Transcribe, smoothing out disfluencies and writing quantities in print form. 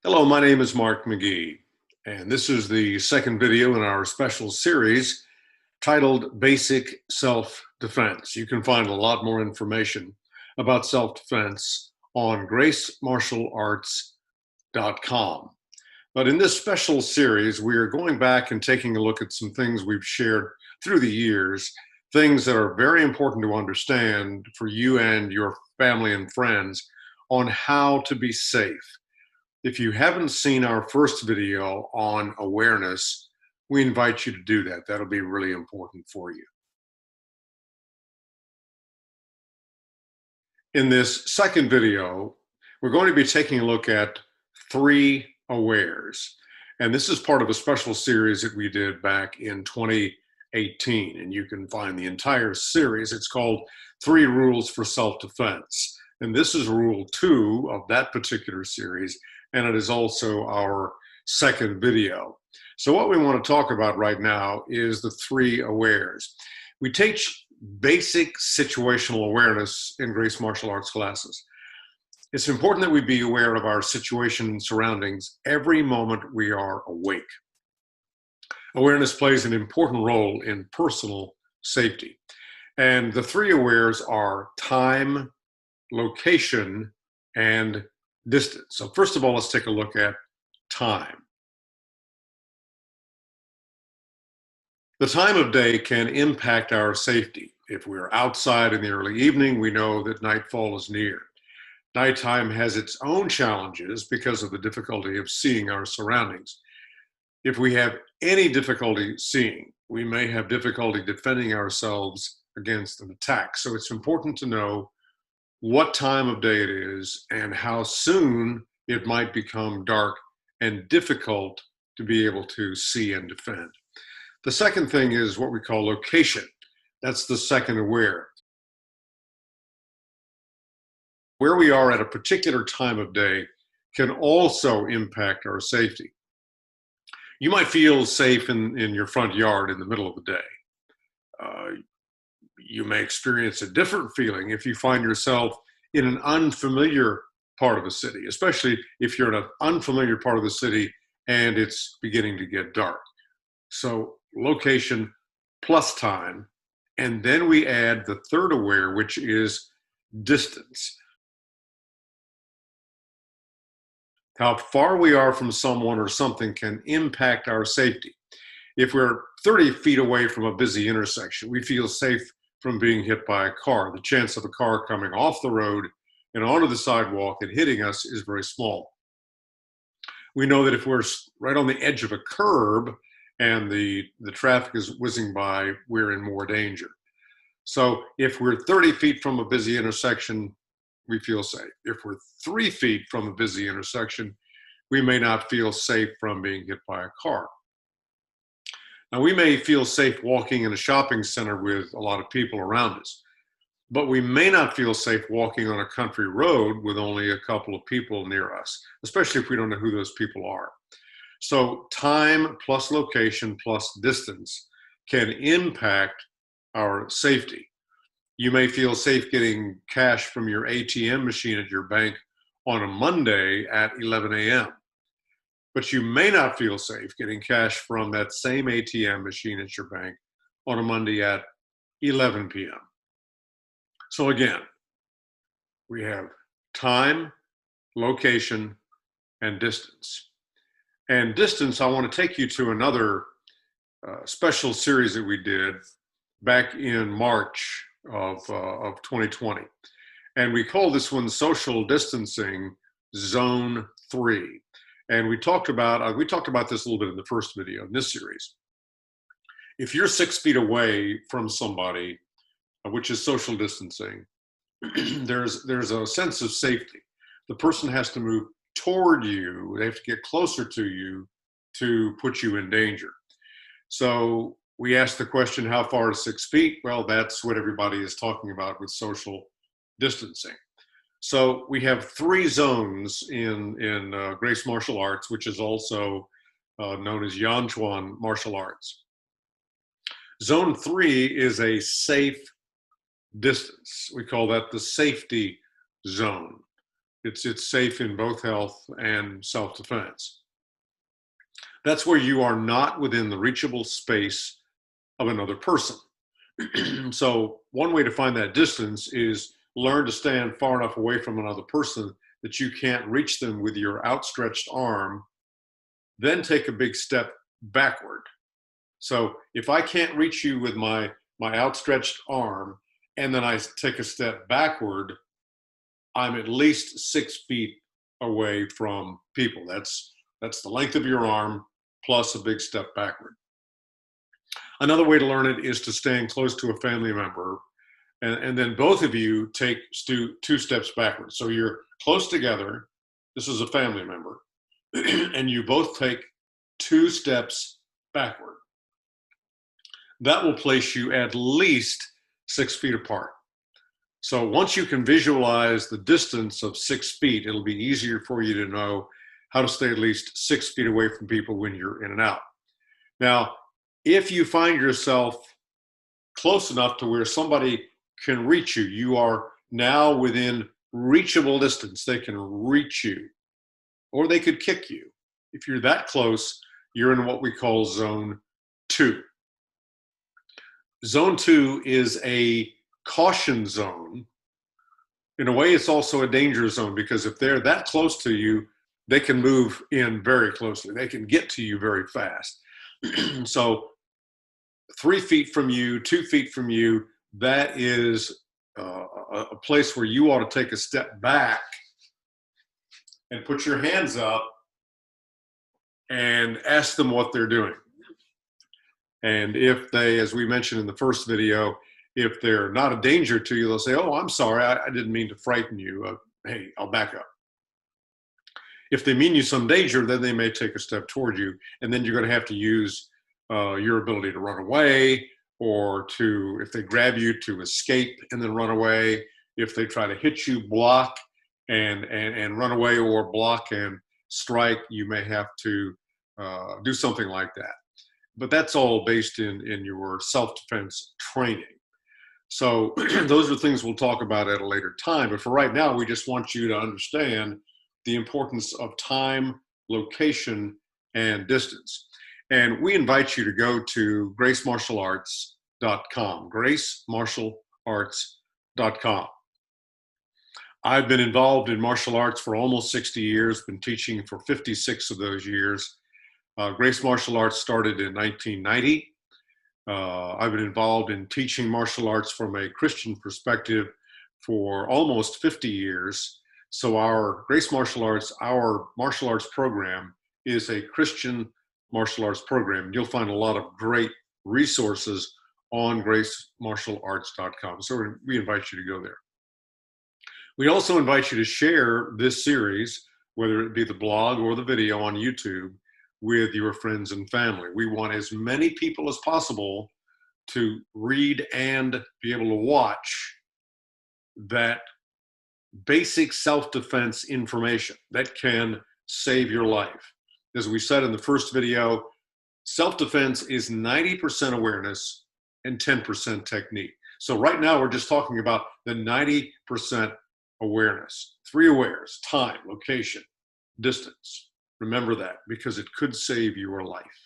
Hello, my name is Mark McGee, and this is the second video in our special series titled Basic Self-Defense. You can find a lot more information about self-defense on gracemartialarts.com. But in this special series, we are going back and taking a look at some things we've shared through the years, things that are very important to understand for you and your family and friends on how to be safe. If you haven't seen our first video on awareness, we invite you to do that. That'll be really important for you. In this second video, we're going to be taking a look at 3 awares. And this is part of a special series that we did back in 2018. And you can find the entire series. It's called 3 Rules for Self-Defense. And this is rule 2 of that particular series. And it is also our second video. So what we want to talk about right now is the 3 awares. We teach basic situational awareness in Grace Martial Arts classes. It's important that we be aware of our situation and surroundings every moment we are awake. Awareness plays an important role in personal safety. And the 3 awares are time, location, and distance. So first of all, let's take a look at time. The time of day can impact our safety. If we're outside in the early evening, we know that nightfall is near. Nighttime has its own challenges because of the difficulty of seeing our surroundings. If we have any difficulty seeing, we may have difficulty defending ourselves against an attack. So it's important to know what time of day it is and how soon it might become dark and difficult to be able to see and defend. The second thing is what we call location. That's the second aware. Where we are at a particular time of day can also impact our safety. You might feel safe in your front yard in the middle of the day. You may experience a different feeling if you find yourself in an unfamiliar part of the city, especially if you're in an unfamiliar part of the city and it's beginning to get dark. So location plus time, and then we add the third aware, which is distance. How far we are from someone or something can impact our safety. If we're 30 feet away from a busy intersection, we feel safe from being hit by a car. The chance of a car coming off the road and onto the sidewalk and hitting us is very small. We know that if we're right on the edge of a curb and the traffic is whizzing by, we're in more danger. So if we're 30 feet from a busy intersection, we feel safe. If we're 3 feet from a busy intersection, we may not feel safe from being hit by a car. Now, we may feel safe walking in a shopping center with a lot of people around us, but we may not feel safe walking on a country road with only a couple of people near us, especially if we don't know who those people are. So time plus location plus distance can impact our safety. You may feel safe getting cash from your ATM machine at your bank on a Monday at 11 a.m. But you may not feel safe getting cash from that same ATM machine at your bank on a Monday at 11 p.m. So again, we have time, location, and distance. And distance, I want to take you to another special series that we did back in March of 2020. And we call this one Social Distancing Zone 3. And we talked about this a little bit in the first video in this series. If you're 6 feet away from somebody, which is social distancing, there's a sense of safety. The person has to move toward you. They have to get closer to you to put you in danger. So we asked the question, how far is 6 feet? Well, that's what everybody is talking about with social distancing. So we have 3 zones in Grace Martial Arts, which is also known as Yan Chuan Martial Arts. Zone 3 is a safe distance. We call that the safety zone. It's safe in both health and self-defense. That's where you are not within the reachable space of another person. So one way to find that distance is learn to stand far enough away from another person that you can't reach them with your outstretched arm, then take a big step backward. So if I can't reach you with my outstretched arm and then I take a step backward, I'm at least 6 feet away from people. That's the length of your arm plus a big step backward. Another way to learn it is to stand close to a family member, and then both of you take 2 steps backwards. So you're close together. This is a family member, and you both take 2 steps backward. That will place you at least 6 feet apart. So once you can visualize the distance of 6 feet, it'll be easier for you to know how to stay at least 6 feet away from people when you're in and out. Now, if you find yourself close enough to where somebody can reach you, you are now within reachable distance. They can reach you, or they could kick you. If you're that close, you're in what we call zone 2. Zone 2 is a caution zone. In a way, it's also a danger zone, because if they're that close to you, they can move in very closely. They can get to you very fast. So 3 feet from you, 2 feet from you, that is a place where you ought to take a step back and put your hands up and ask them what they're doing. And if they, as we mentioned in the first video, if they're not a danger to you, they'll say, "Oh, I'm sorry, I didn't mean to frighten you. Hey, I'll back up." If they mean you some danger, then they may take a step toward you, and then you're going to have to use your ability to run away, or to, if they grab you, to escape and then run away. If they try to hit you, block and run away, or block and strike, you may have to do something like that. But that's all based in your self-defense training. So those are things we'll talk about at a later time. But for right now, we just want you to understand the importance of time, location, and distance. And we invite you to go to gracemartialarts.com, gracemartialarts.com. I've been involved in martial arts for almost 60 years, been teaching for 56 of those years. Grace Martial Arts started in 1990. I've been involved in teaching martial arts from a Christian perspective for almost 50 years. So our Grace Martial Arts, our martial arts program, is a Christian martial arts program. You'll find a lot of great resources on gracemartialarts.com. So we invite you to go there. We also invite you to share this series, whether it be the blog or the video on YouTube, with your friends and family. We want as many people as possible to read and be able to watch that basic self-defense information that can save your life. As we said in the first video, self-defense is 90% awareness and 10% technique. So right now we're just talking about the 90% awareness. 3 awares: time, location, distance. Remember that, because it could save your life.